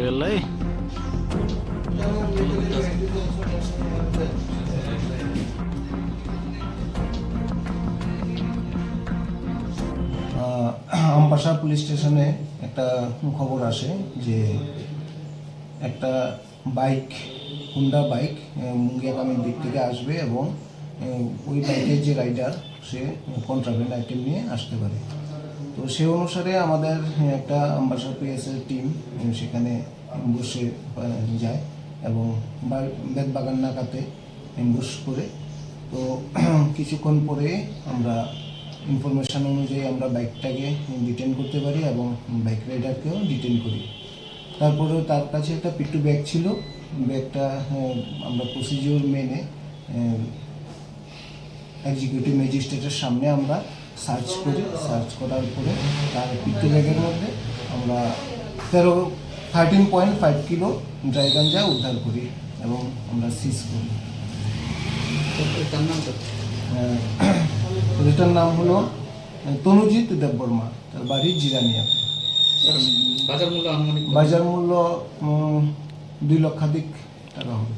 বেলাই আমবাসা পুলিশ স্টেশনে একটা খবর আসে যে একটা বাইক হুন্ডা বাইক মুঙ্গিয়াগামীর দিক থেকে আসবে এবং ওই বাইকের যে রাইডার সে কন্ট্রাব্যান্ড আইটেম নিয়ে আসতে পারে। তো সে অনুসারে আমাদের একটা আমবাসা পিএসের টিম সেখানে অ্যাম্বুশে যায় এবং বেতবাগান নাকাতে অ্যাম্বুশ করে। তো কিছুক্ষণ পরে আমরা ইনফরমেশান অনুযায়ী আমরা বাইকটাকে ডিটেন করতে পারি এবং বাইক রাইডারকেও ডিটেন করি। তারপরেও তার কাছে একটা পিট্টু ব্যাগ ছিল, ব্যাগটা আমরা প্রসিজিওর মেনে এক্সিকিউটিভ ম্যাজিস্ট্রেটের সামনে আমরা সার্চ করি। সার্চ করার পরে তার পিট্টু ব্যাগের মধ্যে আমরা 13.5 কিলো ড্রাই গাঞ্জা উদ্ধার করি এবং আমরা সিজ করি। এটার নাম হলো তনুজিৎ দেববর্মা, তার বাড়ি জিরানিয়াতে। বাজার মূল্য আনুমানিক বাজার মূল্য 2 লক্ষাধিক টাকা হবে।